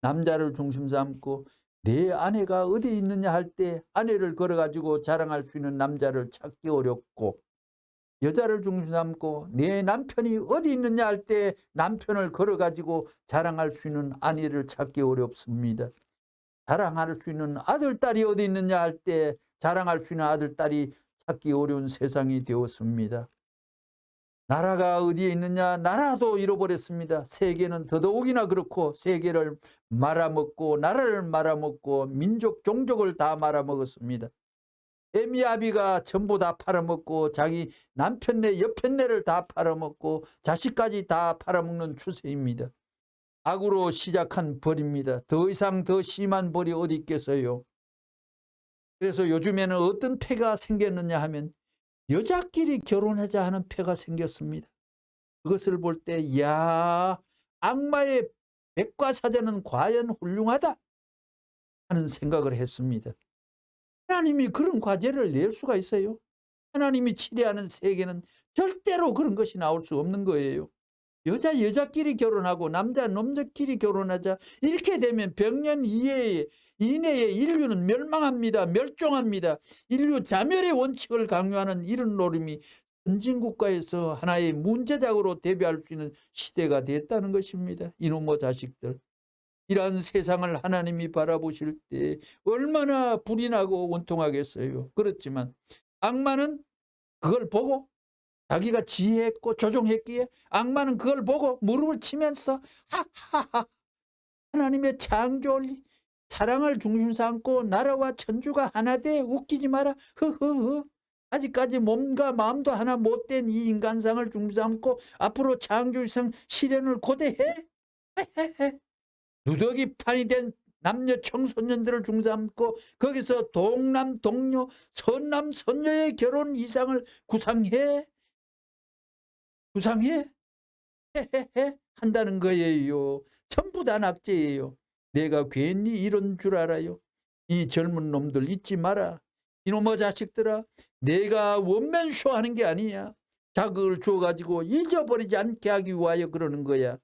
남자를 중심 삼고 내 아내가 어디 있느냐 할 때 아내를 걸어가지고 자랑할 수 있는 남자를 찾기 어렵고, 여자를 중심 삼고 내 남편이 어디 있느냐 할 때 남편을 걸어가지고 자랑할 수 있는 아내를 찾기 어렵습니다. 자랑할 수 있는 아들, 딸이 어디 있느냐 할 때 자랑할 수 있는 아들, 딸이 찾기 어려운 세상이 되었습니다. 나라가 어디에 있느냐, 나라도 잃어버렸습니다. 세계는 더더욱이나 그렇고 세계를 말아먹고 나라를 말아먹고 민족, 종족을 다 말아먹었습니다. 애미아비가 전부 다 팔아먹고 자기 남편네, 여편네를 다 팔아먹고 자식까지 다 팔아먹는 추세입니다. 악으로 시작한 벌입니다. 더 이상 더 심한 벌이 어디 있겠어요. 그래서 요즘에는 어떤 폐가 생겼느냐 하면 여자끼리 결혼하자 하는 폐가 생겼습니다. 그것을 볼 때 야, 악마의 백과사전은 과연 훌륭하다 하는 생각을 했습니다. 하나님이 그런 과제를 낼 수가 있어요? 하나님이 치료하는 세계는 절대로 그런 것이 나올 수 없는 거예요. 여자끼리 결혼하고 남자끼리 결혼하자, 이렇게 되면 백년 이내에 인류는 멸망합니다. 멸종합니다. 인류 자멸의 원칙을 강요하는 이런 노름이 선진국가에서 하나의 문제작으로 대비할 수 있는 시대가 됐다는 것입니다. 이놈의 자식들. 이러한 세상을 하나님이 바라보실 때 얼마나 불이 나고 원통하겠어요. 그렇지만 악마는 그걸 보고, 자기가 지혜했고 조종했기에 악마는 그걸 보고 무릎을 치면서 하하하, 하나님의 창조원리, 사랑을 중심 삼고 나라와 천주가 하나 돼, 웃기지 마라, 흐흐흐, 아직까지 몸과 마음도 하나 못된 이 인간상을 중심 삼고 앞으로 창조성 실현을 고대해? 헤헤헤. 누더기판이 된 남녀 청소년들을 중심 삼고 거기서 동남 동녀, 선남 선녀의 결혼 이상을 구상해? 헤헤헤 한다는 거예요. 전부 다 납제예요. 내가 괜히 이런 줄 알아요. 이 젊은 놈들 잊지 마라. 이놈의 자식들아, 내가 원맨쇼 하는 게 아니야. 자극을 주어가지고 잊어버리지 않게 하기 위하여 그러는 거야.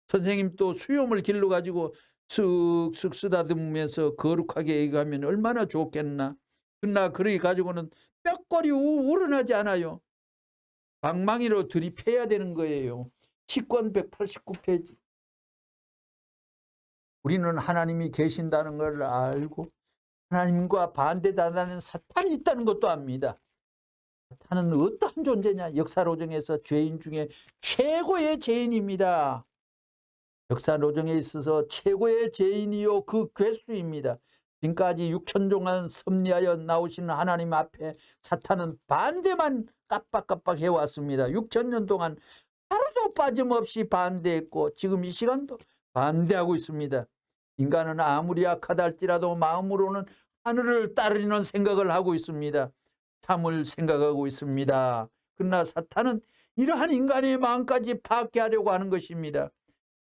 선생님 또 수염을 길러가지고 쓱쓱 쓰다듬으면서 거룩하게 얘기하면 얼마나 좋겠나. 그러나 그러기 가지고는 뼈골이 우러나지 않아요. 방망이로 들이패야 되는 거예요. 시권 189페이지. 우리는 하나님이 계신다는 걸 알고 하나님과 반대하는 사탄이 있다는 것도 압니다. 사탄은 어떠한 존재냐? 역사로정에서 죄인 중에 최고의 죄인입니다. 역사로정에 있어서 최고의 죄인이요 그 괴수입니다. 지금까지 6천 동안 섭리하여 나오시는 하나님 앞에 사탄은 반대만 깜빡깜빡 해왔습니다. 6천 년 동안 하루도 빠짐없이 반대했고 지금 이 시간도 반대하고 있습니다. 인간은 아무리 악하다 할지라도 마음으로는 하늘을 따르는 생각을 하고 있습니다. 참을 생각하고 있습니다. 그러나 사탄은 이러한 인간의 마음까지 파괴하려고 하는 것입니다.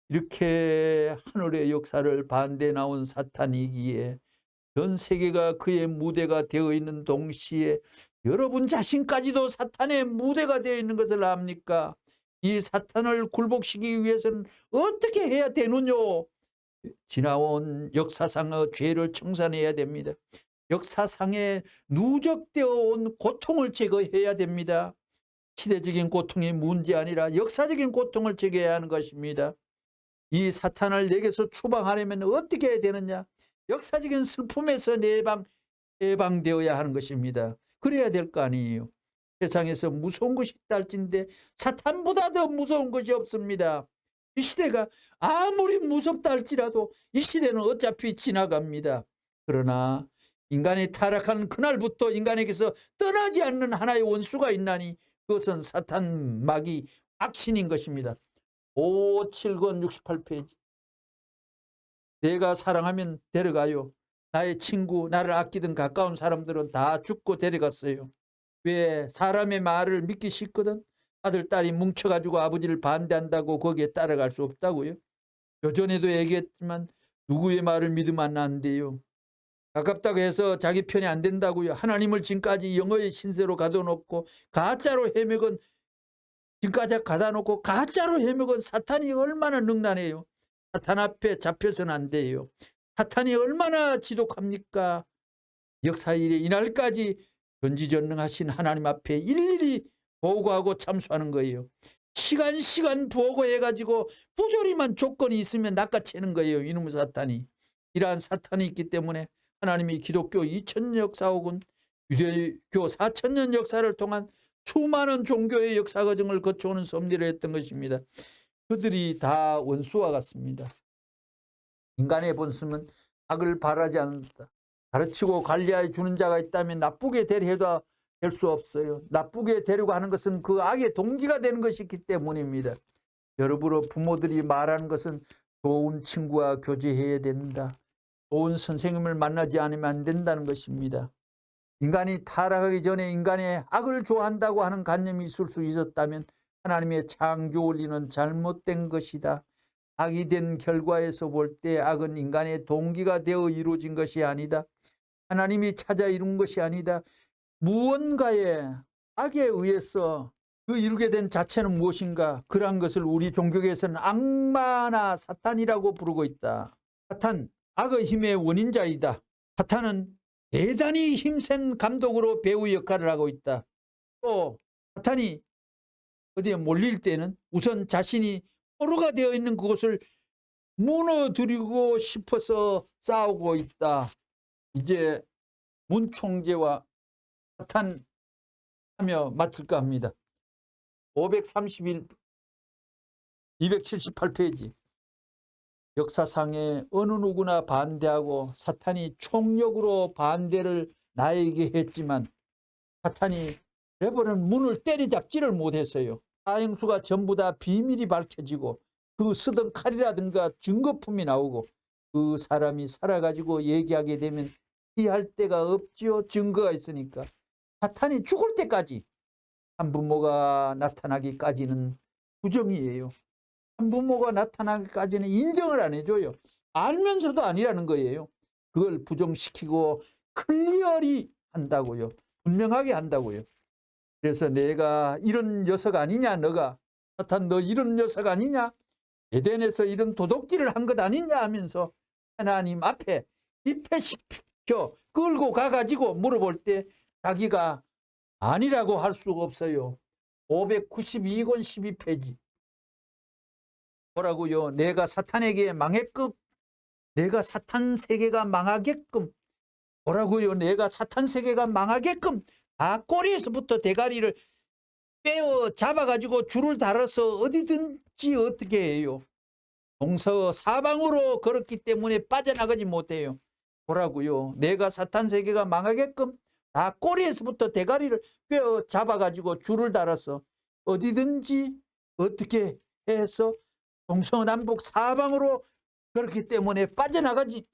이렇게 하늘의 역사를 반대해 나온 사탄이기에 전 세계가 그의 무대가 되어 있는 동시에 여러분 자신까지도 사탄의 무대가 되어 있는 것을 압니까? 이 사탄을 굴복시키기 위해서는 어떻게 해야 되느냐? 지나온 역사상의 죄를 청산해야 됩니다. 역사상에 누적되어 온 고통을 제거해야 됩니다. 시대적인 고통이 문제 아니라 역사적인 고통을 제거해야 하는 것입니다. 이 사탄을 내게서 추방하려면 어떻게 해야 되느냐? 역사적인 슬픔에서 해방되어야 하는 것입니다. 그래야 될 거 아니에요. 세상에서 무서운 것이 있다 할진데 사탄보다 더 무서운 것이 없습니다. 이 시대가 아무리 무섭다 할지라도 이 시대는 어차피 지나갑니다. 그러나 인간이 타락한 그날부터 인간에게서 떠나지 않는 하나의 원수가 있나니 그것은 사탄 마귀 악신인 것입니다. 557권 68페이지. 내가 사랑하면 데려가요. 나의 친구, 나를 아끼던 가까운 사람들은 다 죽고 데려갔어요. 왜? 사람의 말을 믿기 쉽거든. 아들, 딸이 뭉쳐가지고 아버지를 반대한다고 거기에 따라갈 수 없다고요. 요전에도 얘기했지만 누구의 말을 믿으면 안 돼요. 가깝다고 해서 자기 편이 안 된다고요. 하나님을 지금까지 영어의 신세로 가둬놓고 가짜로 헤매건 지금까지 가다놓고 가짜로 헤매건 사탄이 얼마나 능란해요. 사탄 앞에 잡혀서는 안 돼요. 사탄이 얼마나 지독합니까? 역사일에 이날까지 전지전능하신 하나님 앞에 일일이 보고하고 참수하는 거예요. 시간 보고해가지고 부조리만 조건이 있으면 낚아채는 거예요. 이놈의 사탄이. 이러한 사탄이 있기 때문에 하나님이 기독교 2000년 역사 혹은 유대교 4000년 역사를 통한 수많은 종교의 역사 과정을 거쳐오는 섭리를 했던 것입니다. 그들이 다 원수와 같습니다. 인간의 본성은 악을 바라지 않는다. 가르치고 관리하여 주는 자가 있다면 나쁘게 대리해도 될 수 없어요. 나쁘게 되려고 하는 것은 그 악의 동기가 되는 것이기 때문입니다. 여러분 부모들이 말하는 것은 좋은 친구와 교제해야 된다. 좋은 선생님을 만나지 않으면 안 된다는 것입니다. 인간이 타락하기 전에 인간의 악을 좋아한다고 하는 관념이 있을 수 있었다면 하나님의 창조 원리는 잘못된 것이다. 악이 된 결과에서 볼 때 악은 인간의 동기가 되어 이루어진 것이 아니다. 하나님이 찾아 이룬 것이 아니다. 무언가의 악에 의해서 그 이루게 된 자체는 무엇인가? 그러한 것을 우리 종교계에서는 악마나 사탄이라고 부르고 있다. 사탄, 악의 힘의 원인자이다. 사탄은 대단히 힘센 감독으로 배우 역할을 하고 있다. 또 사탄이 어디에 몰릴 때는 우선 자신이 포로가 되어 있는 그것을 무너뜨리고 싶어서 싸우고 있다. 이제 문 총재와 사탄 하며 마칠까 합니다. 531, 278페이지. 역사상에 어느 누구나 반대하고 사탄이 총력으로 반대를 나에게 했지만 사탄이 레버는 문을 때리잡지를 못했어요. 사형수가 전부 다 비밀이 밝혀지고 그 쓰던 칼이라든가 증거품이 나오고 그 사람이 살아가지고 얘기하게 되면 피할 데가 없지요. 증거가 있으니까. 사탄이 죽을 때까지 한부모가 나타나기까지는 부정이에요. 한부모가 나타나기까지는 인정을 안 해줘요. 알면서도 아니라는 거예요. 그걸 부정시키고 클리어리 한다고요. 분명하게 한다고요. 그래서 내가 이런 녀석 아니냐, 너가. 사탄 너 이런 녀석 아니냐, 에덴에서 이런 도둑질을 한 것 아니냐 하면서 하나님 앞에 입회시켜 끌고 가가지고 물어볼 때 자기가 아니라고 할 수가 없어요. 592권 12페이지. 뭐라고요? 내가 사탄에게 망했끔, 내가 사탄 세계가 망하게끔, 뭐라고요? 내가 사탄 세계가 망하게끔 다 꼬리에서부터 대가리를 빼어 잡아가지고 줄을 달아서 어디든지 어떻게 해요? 동서 사방으로 걸었기 때문에 빠져나가지 못해요. 뭐라고요? 내가 사탄 세계가 망하게끔 다 꼬리에서부터 대가리를 빼어 잡아가지고 줄을 달아서 어디든지 어떻게 해서 동서남북 사방으로 그렇기 때문에 빠져나가지.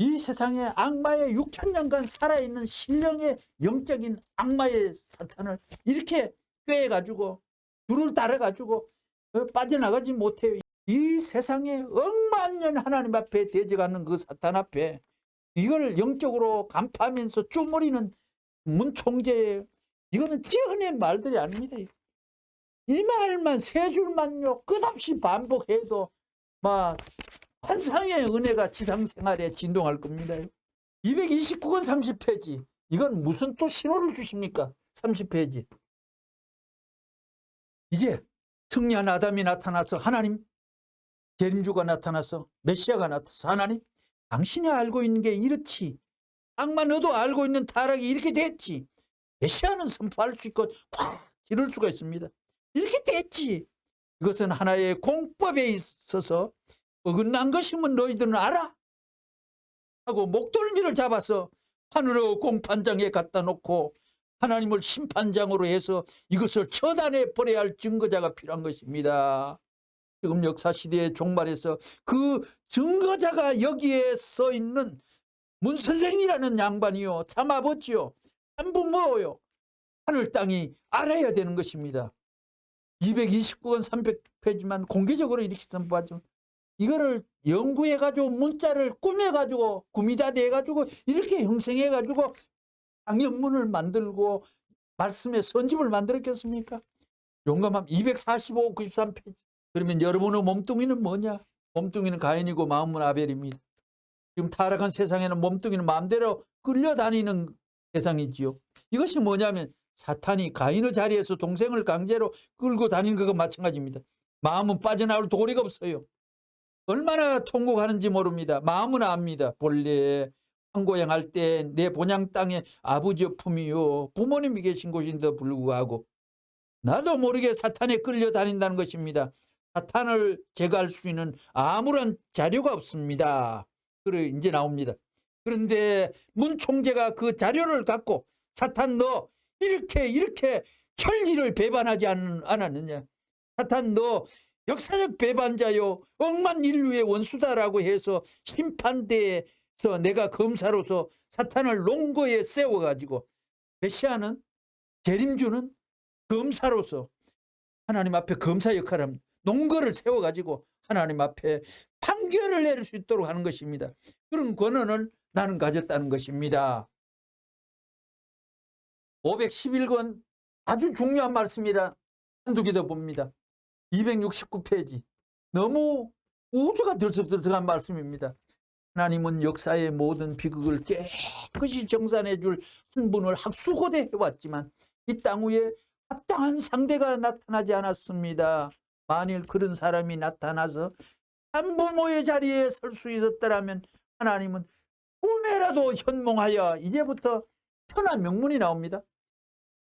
이 세상에 악마의 6,000년간 살아있는 신령의 영적인 악마의 사탄을 이렇게 꿰가지고 줄을 달아가지고 빠져나가지 못해요. 이 세상에 억만년 하나님 앞에 대적하는 그 사탄 앞에 이걸 영적으로 간파하면서 쪼무리는 문총재예요. 이거는 지어낸 말들이 아닙니다. 이 말만 세 줄만요 끝없이 반복해도 막 환상의 은혜가 지상생활에 진동할 겁니다. 229권 30페이지. 이건 무슨 또 신호를 주십니까? 30페이지. 이제 승리한 아담이 나타나서 하나님, 재림주가 나타나서 메시아가 나타나서 하나님, 당신이 알고 있는 게 이렇지. 악마 너도 알고 있는 타락이 이렇게 됐지. 메시아는 선포할 수 있고 확 지를 수가 있습니다. 이렇게 됐지. 이것은 하나의 공법에 있어서 어긋난 것이면 너희들은 알아 하고 목덜미를 잡아서 하늘의 공판장에 갖다 놓고 하나님을 심판장으로 해서 이것을 처단해 버려야 할 증거자가 필요한 것입니다. 지금 역사시대의 종말에서 그 증거자가 여기에 서 있는 문선생이라는 양반이요, 참 아버지요, 참 부모요, 하늘 땅이 알아야 되는 것입니다. 229권 300페이지만 공개적으로 이렇게 선포하죠. 이거를 연구해가지고 문자를 꾸며가지고 구미자 돼가지고 이렇게 형성해가지고 강연문을 만들고 말씀의 선집을 만들었겠습니까? 용감함 245, 93페이지. 그러면 여러분의 몸뚱이는 뭐냐? 몸뚱이는 가인이고 마음은 아벨입니다. 지금 타락한 세상에는 몸뚱이는 마음대로 끌려다니는 세상이지요. 이것이 뭐냐면 사탄이 가인의 자리에서 동생을 강제로 끌고 다니는 것과 마찬가지입니다. 마음은 빠져나올 도리가 없어요. 얼마나 통곡하는지 모릅니다. 마음은 압니다. 본래 한고향할 때 내 본향 땅에 아버지의 품이요, 부모님이 계신 곳인데도 불구하고 나도 모르게 사탄에 끌려다닌다는 것입니다. 사탄을 제거할 수 있는 아무런 자료가 없습니다. 그래 이제 나옵니다. 그런데 문 총재가 그 자료를 갖고 사탄 너 이렇게 천리를 배반하지 않았느냐? 사탄 너 역사적 배반자요, 억만 인류의 원수다라고 해서 심판대에서 내가 검사로서 사탄을 논거에 세워가지고 메시아는, 재림주는 검사로서 하나님 앞에 검사 역할을 합니다. 논거를 세워가지고 하나님 앞에 판결을 내릴 수 있도록 하는 것입니다. 그런 권한을 나는 가졌다는 것입니다. 511권 아주 중요한 말씀이라 한두 개 더 봅니다. 269페이지. 너무 우주가 들썩들썩한 말씀입니다. 하나님은 역사의 모든 비극을 깨끗이 정산해 줄 한 분을 학수고대 해왔지만 이 땅 위에 합당한 상대가 나타나지 않았습니다. 만일 그런 사람이 나타나서 한부모의 자리에 설 수 있었더라면 하나님은 꿈에라도 현몽하여 이제부터 천하 명문이 나옵니다.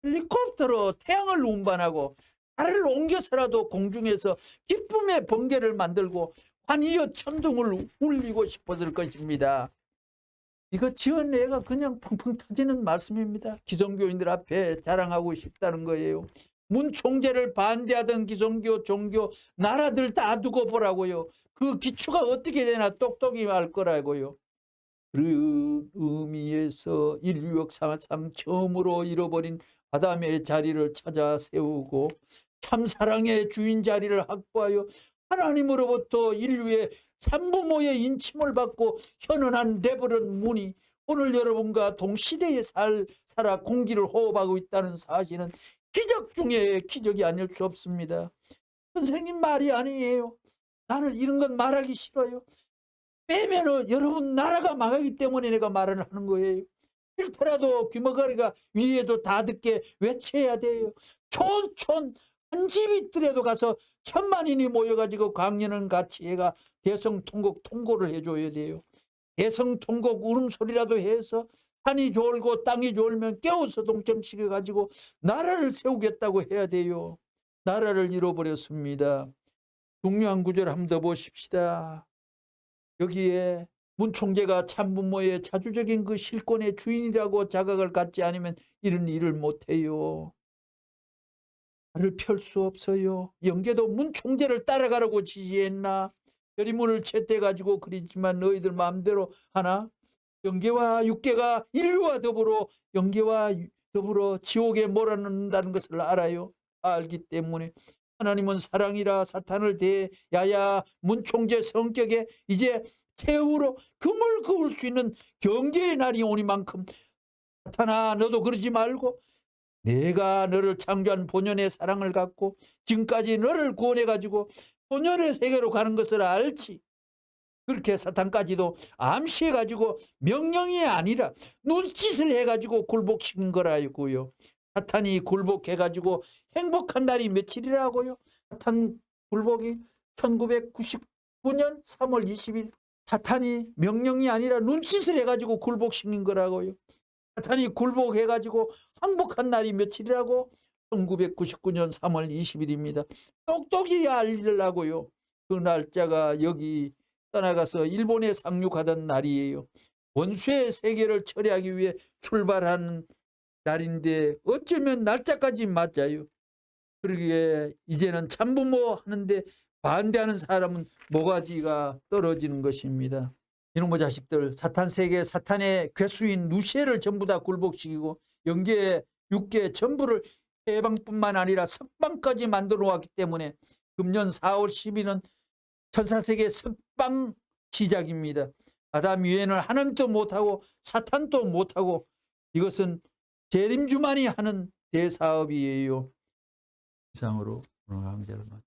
헬리콥터로 태양을 운반하고 달을 옮겨서라도 공중에서 기쁨의 번개를 만들고 환희의 천둥을 울리고 싶었을 것입니다. 이거 지은 애가 그냥 펑펑 터지는 말씀입니다. 기성교인들 앞에 자랑하고 싶다는 거예요. 문 총재를 반대하던 기성교, 종교, 나라들 다 두고 보라고요. 그 기초가 어떻게 되나 똑똑히 알 거라고요. 그 의미에서 인류 역사 참 처음으로 잃어버린 아담의 자리를 찾아 세우고 참사랑의 주인 자리를 확보하여 하나님으로부터 인류의 산부모의 인침을 받고 현원한 레버런 문이 오늘 여러분과 동시대에 살아 공기를 호흡하고 있다는 사실은 기적 중에 기적이 아닐 수 없습니다. 선생님 말이 아니에요. 나는 이런 건 말하기 싫어요. 빼면은 여러분 나라가 망하기 때문에 내가 말을 하는 거예요. 싫더라도 귀머거리가 위에도 다 듣게 외쳐야 돼요. 촌촌 한 집이더라도 가서 1000만인이 모여가지고 강연은 같이 해가 대성통곡 통고를 해줘야 돼요. 대성통곡 울음소리라도 해서 산이 졸고 땅이 졸면 깨워서 동점시켜가지고 나라를 세우겠다고 해야 돼요. 나라를 잃어버렸습니다. 중요한 구절 한번 더 보십시다. 여기에 문 총재가 참부모의 자주적인 그 실권의 주인이라고 자각을 갖지 않으면 이런 일을 못해요. 말을 펼 수 없어요. 영계도 문 총재를 따라가라고 지시했나? 여리문을 채떼가지고 그리지만 너희들 마음대로 하나? 영계와 육계가 인류와 더불어 영계와 더불어 지옥에 몰아넣는다는 것을 알아요. 알기 때문에 하나님은 사랑이라 사탄을 대야야 문 총재 성격에 이제 최후로 금을 그을 수 있는 경계의 날이 오니만큼 사탄아 너도 그러지 말고 내가 너를 창조한 본연의 사랑을 갖고 지금까지 너를 구원해가지고 본연의 세계로 가는 것을 알지. 그렇게 사탄까지도 암시해가지고 명령이 아니라 눈짓을 해가지고 굴복시킨 거라고요. 사탄이 굴복해가지고 행복한 날이 며칠이라고요? 사탄 굴복이 1999년 3월 20일. 사탄이 명령이 아니라 눈짓을 해가지고 굴복시킨 거라고요. 사탄이 굴복해가지고 항복한 날이 며칠이라고? 1999년 3월 20일입니다. 똑똑히 알리려고요. 그 날짜가 여기 떠나가서 일본에 상륙하던 날이에요. 원수의 세계를 처리하기 위해 출발하는 날인데 어쩌면 날짜까지 맞아요. 그러기에 이제는 참부모 하는데 반대하는 사람은 모가지가 떨어지는 것입니다. 이놈의 자식들, 사탄 세계, 사탄의 괴수인 누시엘을 전부 다 굴복시키고 영계, 육계 전부를 해방뿐만 아니라 석방까지 만들어 왔기 때문에 금년 4월 10일은 천사세계 석방 시작입니다. 아담 위에는 하나님도 못하고 사탄도 못하고 이것은 재림주만이 하는 대사업이에요. 이상으로 오늘 강좌를 마칩니다.